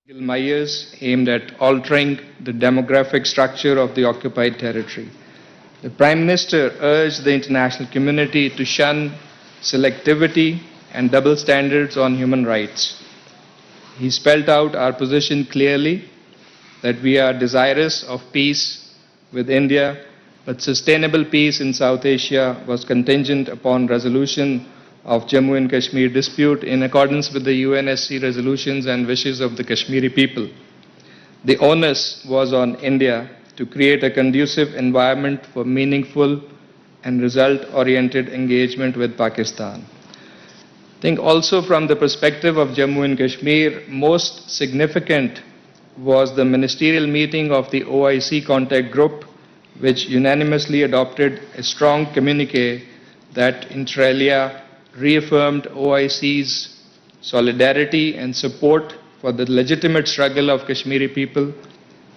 measures aimed at altering the demographic structure of the occupied territory. The Prime Minister urged the international community to shun selectivity and double standards on human rights. He spelled out our position clearly that we are desirous of peace with India, but sustainable peace in South Asia was contingent upon resolution of Jammu and Kashmir dispute in accordance with the UNSC resolutions and wishes of the Kashmiri people. The onus was on India to create a conducive environment for meaningful and result-oriented engagement with Pakistan. I think also from the perspective of Jammu and Kashmir, most significant was the ministerial meeting of the OIC contact group, which unanimously adopted a strong communique that inter alia reaffirmed OIC's solidarity and support for the legitimate struggle of Kashmiri people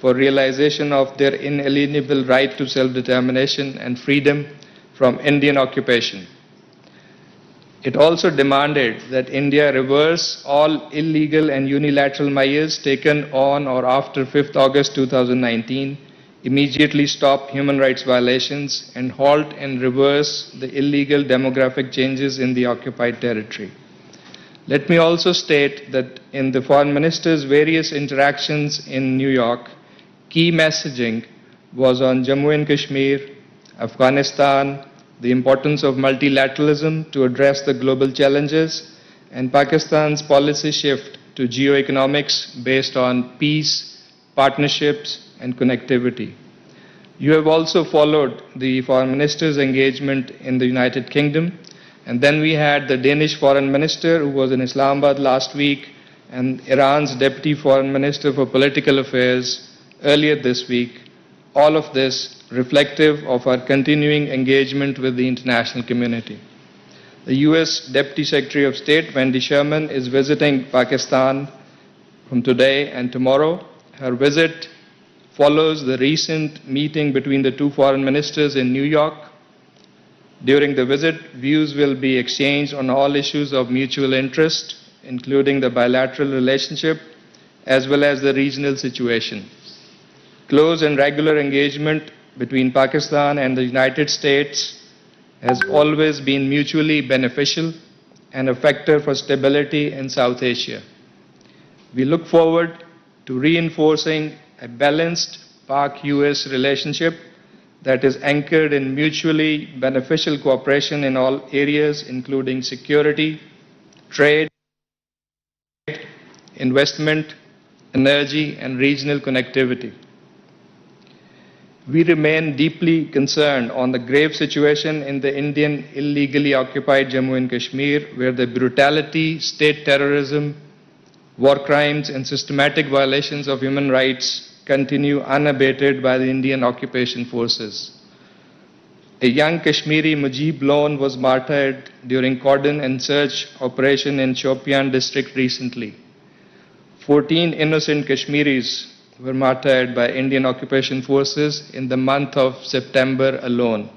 for realization of their inalienable right to self-determination and freedom from Indian occupation. It also demanded that India reverse all illegal and unilateral measures taken on or after 5th August 2019, immediately stop human rights violations, and halt and reverse the illegal demographic changes in the occupied territory. Let me also state that in the Foreign Minister's various interactions in New York, key messaging was on Jammu and Kashmir, Afghanistan, the importance of multilateralism to address the global challenges, and Pakistan's policy shift to geoeconomics based on peace, partnerships, and connectivity. You have also followed the Foreign Minister's engagement in the United Kingdom, and then we had the Danish Foreign Minister who was in Islamabad last week, and Iran's Deputy Foreign Minister for Political Affairs earlier this week. All of this reflective of our continuing engagement with the international community. The US Deputy Secretary of State, Wendy Sherman, is visiting Pakistan from today and tomorrow. Her visit follows the recent meeting between the two foreign ministers in New York. During the visit, views will be exchanged on all issues of mutual interest, including the bilateral relationship as well as the regional situation. Close and regular engagement between Pakistan and the United States has always been mutually beneficial and a factor for stability in South Asia. We look forward to reinforcing a balanced Pak-US relationship that is anchored in mutually beneficial cooperation in all areas, including security, trade, investment, energy, and regional connectivity. We remain deeply concerned on the grave situation in the Indian illegally occupied Jammu and Kashmir, where the brutality, state terrorism, war crimes, and systematic violations of human rights continue unabated by the Indian occupation forces. A young Kashmiri, Mujib Lone, was martyred during cordon and search operation in Shopian district recently. 14 innocent Kashmiris were martyred by Indian occupation forces in the month of September alone,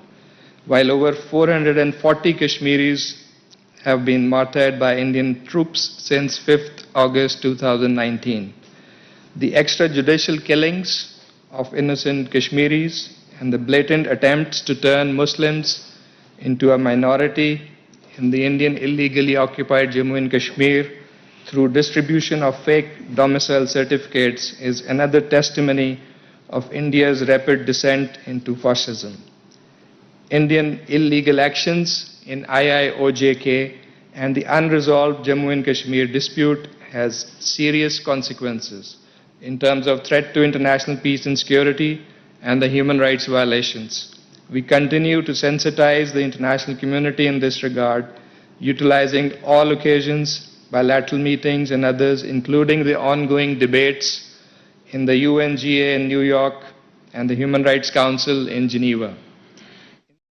while over 440 Kashmiris have been martyred by Indian troops since 5th August 2019. The extrajudicial killings of innocent Kashmiris and the blatant attempts to turn Muslims into a minority in the Indian illegally occupied Jammu and Kashmir through distribution of fake domicile certificates is another testimony of India's rapid descent into fascism. Indian illegal actions in IIOJK and the unresolved Jammu and Kashmir dispute has serious consequences in terms of threat to international peace and security and the human rights violations. We continue to sensitize the international community in this regard, utilizing all occasions, bilateral meetings and others, including the ongoing debates in the UNGA in New York and the Human Rights Council in Geneva.